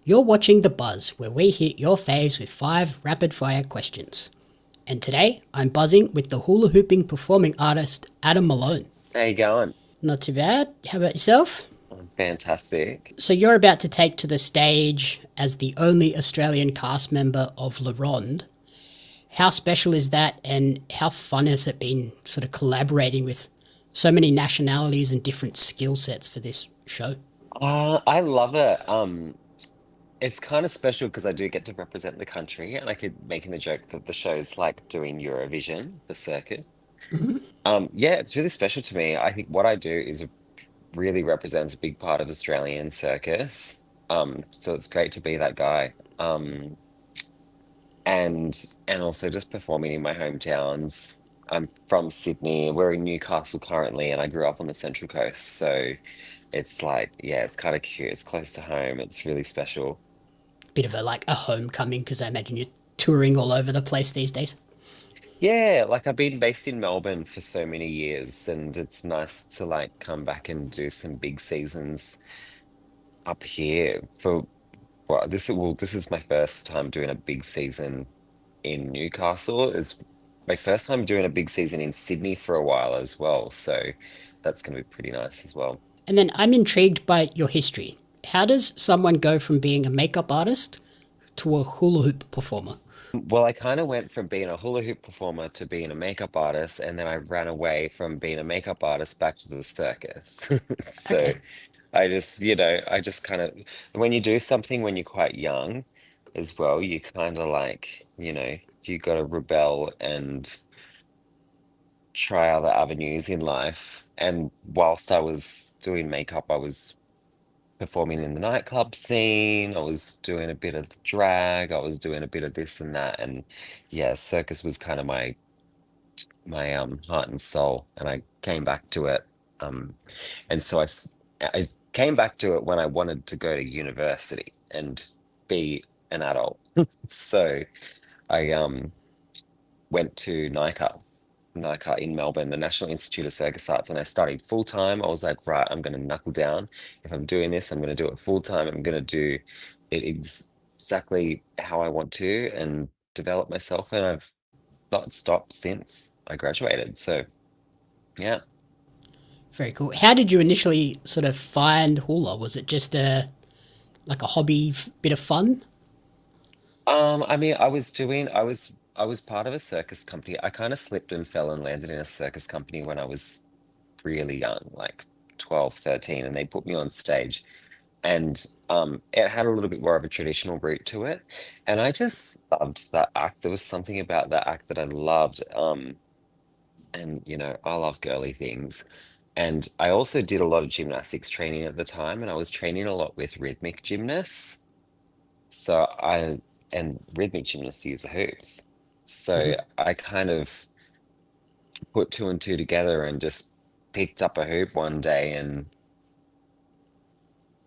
You're watching The Buzz, where we hit your faves with 5 rapid-fire questions. And today, I'm buzzing with the hula hooping performing artist Adam Malone. How you going? Not too bad. How about yourself? Fantastic. So, you're about to take to the stage as the only Australian cast member of Ronde. How special is that, and how fun has it been sort of collaborating with so many nationalities and different skill sets for this show? I love it. It's kind of special because I do get to represent the country, and I could making the joke that the show's like doing Eurovision, the circuit. Yeah, it's really special to me. I think what I do is really represents a big part of Australian circus. So it's great to be that guy. And also just performing in my hometowns. I'm from Sydney. We're in Newcastle currently, and I grew up on the Central Coast. So it's like, yeah, it's kind of cute. It's close to home. It's really special. Bit of a homecoming, because I imagine you're touring all over the place these days. Yeah, like I've been based in Melbourne for so many years, and it's nice to like come back and do some big seasons up here for this is my first time doing a big season in Newcastle. It's my first time doing a big season in Sydney for a while as well. So that's going to be pretty nice as well. And then I'm intrigued by your history. How does someone go from being a makeup artist to a hula hoop performer? Well, I kind of went from being a hula hoop performer to being a makeup artist, and then I ran away from being a makeup artist back to the circus. So Okay. I just kind of, when you do something when you're quite young as well, you kind of like, you got to rebel and try other avenues in life. And whilst I was doing makeup, I was performing in the nightclub scene. I was doing a bit of drag. I was doing a bit of this and that. And yeah, circus was kind of my heart and soul. And I came back to it. Um, and so I came back to it when I wanted to go to university and be an adult. So I went to NICA in Melbourne, the National Institute of Circus Arts, and I studied full time. I was like, right, I'm going to knuckle down. If I'm doing this, I'm going to do it full time. I'm going to do it exactly how I want to and develop myself. And I've not stopped since I graduated. So yeah. Very cool. How did you initially sort of find hula? Was it just a hobby, bit of fun? I mean, I was part of a circus company. I kind of slipped and fell and landed in a circus company when I was really young, like 12, 13, and they put me on stage. And it had a little bit more of a traditional route to it. And I just loved that act. There was something about that act that I loved. And I love girly things. And I also did a lot of gymnastics training at the time, and I was training a lot with rhythmic gymnasts. So I and rhythmic gymnasts use the hoops. So I kind of put two and two together and just picked up a hoop one day and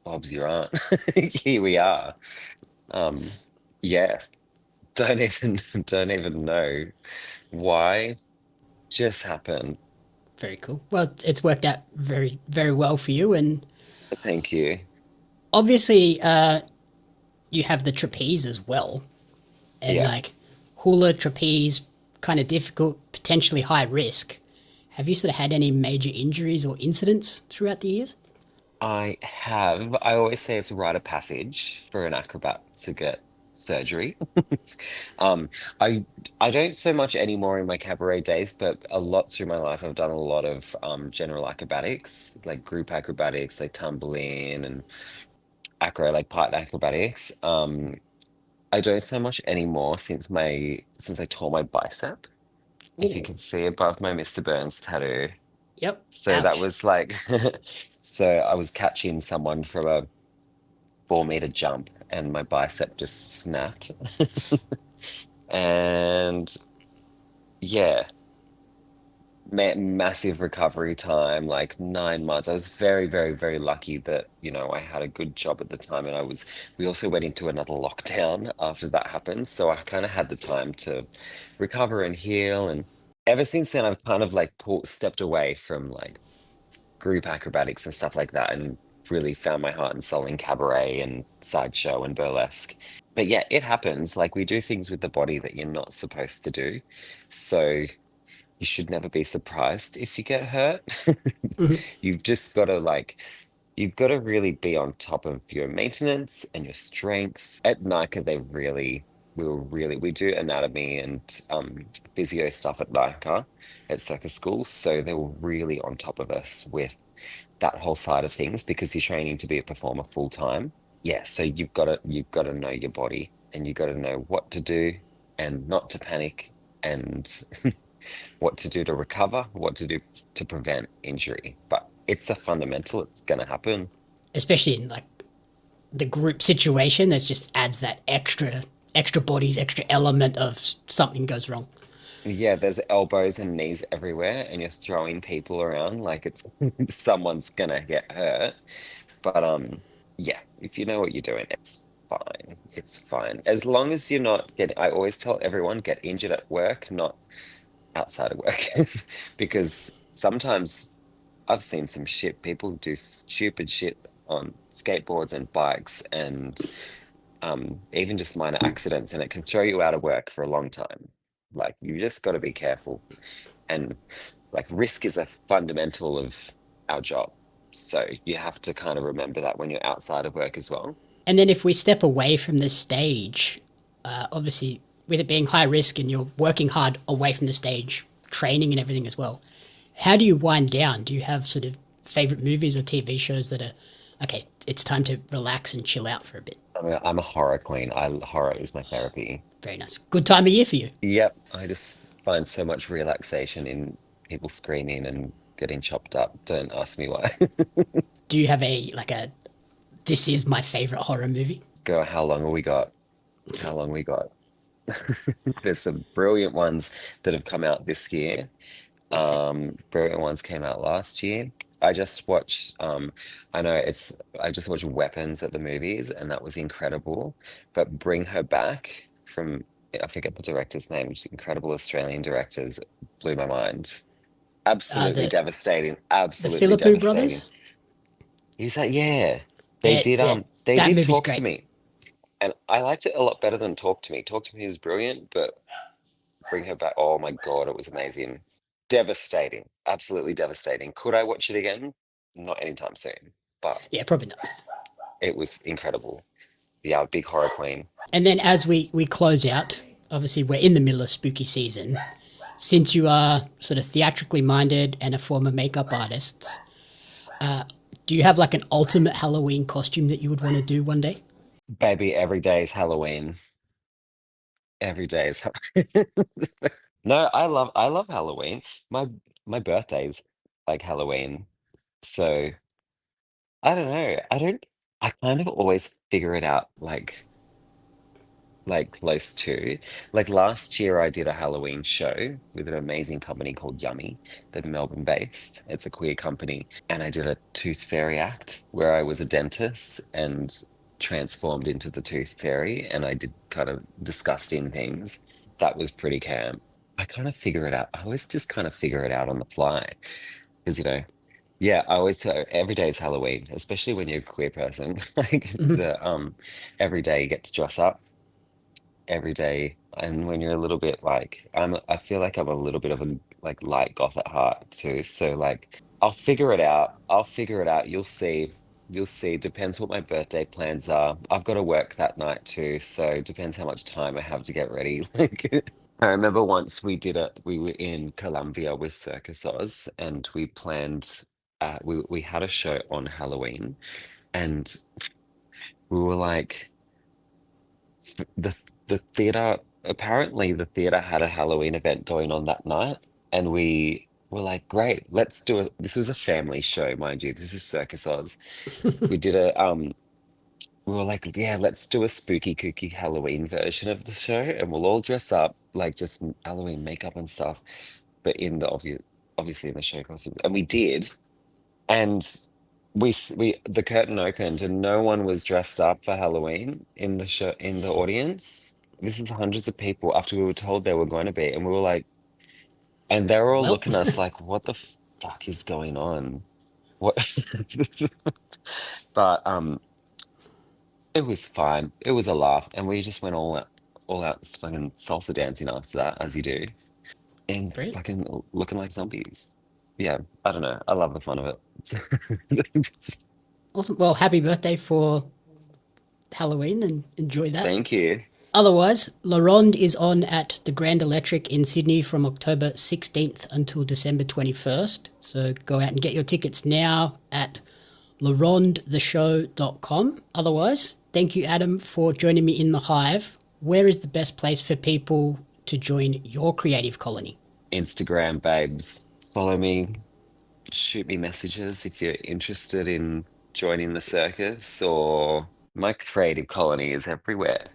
Bob's your aunt. Here we are. Um, yeah, don't even don't even know why. Just happened. Very cool. Well, it's worked out very, very well for you. And Thank you. obviously, you have the trapeze as well. And Yeah. like hula, trapeze, kind of difficult, potentially high risk. Have you sort of had any major injuries or incidents throughout the years? I have. I always say it's a rite of passage for an acrobat to get surgery. Um, I I don't so much anymore in my cabaret days, but a lot through my life I've done a lot of general acrobatics, like group acrobatics, like tumbling and like part acrobatics. I don't so much anymore since I tore my bicep, if you Oh, can see above my Mr. Burns tattoo. yep. So that Ouch. was like, so I was catching someone from a 4 meter jump and my bicep just snapped. And yeah, massive recovery time, like 9 months. I was very, very, very lucky that, I had a good job at the time. And we also went into another lockdown after that happened. So I kind of had the time to recover and heal. And ever since then, I've kind of like stepped away from like group acrobatics and stuff like that and really found my heart and soul in cabaret and sideshow and burlesque. But yeah, it happens. Like we do things with the body that you're not supposed to do. So you should never be surprised if you get hurt. Mhm. You've just got to like, you've got to really be on top of your maintenance and your strength. At NICA, we do anatomy and physio stuff at NICA at circus schools. So they were really on top of us with that whole side of things because you're training to be a performer full time. Yeah, so you've got to know your body and you've got to know what to do and not to panic and what to do to recover, what to do to prevent injury. But it's a fundamental, it's going to happen. Especially in like the group situation, that just adds that extra bodies, extra element of something goes wrong. Yeah, there's elbows and knees everywhere, and you're throwing people around like it's someone's gonna get hurt. But yeah, if you know what you're doing, it's fine. It's fine. As long as you're not getting, I always tell everyone get injured at work, not outside of work. Because sometimes I've seen some shit. People do stupid shit on skateboards and bikes and even just minor accidents, and it can throw you out of work for a long time. Like you just got to be careful. And like risk is a fundamental of our job. So you have to kind of remember that when you're outside of work as well. And then if we step away from the stage, obviously with it being high risk and you're working hard away from the stage, training and everything as well, how do you wind down? Do you have sort of favorite movies or TV shows that are okay? It's time to relax and chill out for a bit. I'm a horror queen. Horror is my therapy. Very nice. Good time of year for you. Yep, I just find so much relaxation in people screaming and getting chopped up. Don't ask me why. Do you have a like a this is my favorite horror movie? Go, how long have we got? How long we got? There's some brilliant ones that have come out this year. Okay. Brilliant ones came out last year. I just watched I know it's I just watched Weapons at the movies and that was incredible. But Bring Her Back from I forget the director's name, which is incredible Australian directors blew my mind. Absolutely The devastating. the Absolutely Philippou devastating. brothers. He's like, yeah. They That did that they that did movie's Talk to great. Me. And I liked it a lot better than Talk to Me. Talk to Me is brilliant, but Bring Her Back. Oh my God, it was amazing. Devastating. Absolutely devastating. Could I watch it again? Not anytime soon, but Yeah, probably not. it was incredible. Yeah, big horror queen. And then as we close out, obviously we're in the middle of spooky season. Since you are sort of theatrically minded and a former makeup artist, do you have like an ultimate Halloween costume that you would want to do one day? Baby, every day is Halloween. Every day is No, I love Halloween. My birthday's like Halloween. So I don't know. I kind of always figure it out like close to. Like last year, I did a Halloween show with an amazing company called Yummy. They're Melbourne based. It's a queer company. And I did a tooth fairy act where I was a dentist and transformed into the tooth fairy. And I did kind of disgusting things. That was pretty camp. I kind of figure it out. I always just kind of figure it out on the fly. Because, yeah, I always tell every day is Halloween, especially when you're a queer person. Like every day you get to dress up every day. And when you're a little bit like I feel like I'm a little bit of a like light goth at heart too. So like I'll figure it out. I'll figure it out. You'll see. You'll see. Depends what my birthday plans are. I've got to work that night too, so depends how much time I have to get ready. Like I remember once we were in Colombia with Circus Oz and we planned we had a show on Halloween and we were like the theater apparently the theater had a Halloween event going on that night and we were like great let's do it. This was a family show, mind you, this is Circus Oz. We did a we were like yeah, let's do a spooky kooky Halloween version of the show and we'll all dress up like just Halloween makeup and stuff but in the obviously in the show costume and we did. And we the curtain opened and no one was dressed up for Halloween in the show in the audience. This is hundreds of people after we were told they were going to be, and we were like, and they were all Well, looking at us like, what the fuck is going on? What? But it was fine. It was a laugh, and we just went all out fucking salsa dancing after that, as you do, and Brilliant. fucking looking like zombies. Yeah, I don't know. I love the fun of it. Awesome. Well, happy birthday for Halloween and enjoy that. Thank you. Otherwise, La Ronde is on at the Grand Electric in Sydney from October 16th until December 21st. So go out and get your tickets now at larondetheshow.com. Otherwise, thank you, Adam, for joining me in the Hive. Where is the best place for people to join your creative colony? Instagram babes, follow me, shoot me messages if you're interested in joining the circus, or my creative colony is everywhere.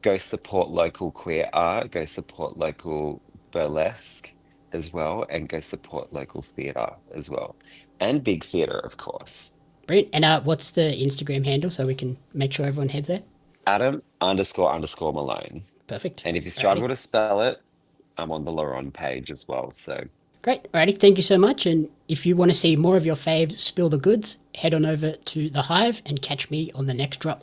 Go support local queer art, go support local burlesque as well, and go support local theatre as well. And big theatre, of course. Brilliant. And what's the Instagram handle so we can make sure everyone heads there? Adam _ Malone. Perfect. And if you Alrighty. struggle to spell it, I'm on the Laron page as well. So Great. Alrighty. Thank you so much. And if you want to see more of your faves spill the goods, head on over to The Hive and catch me on the next drop.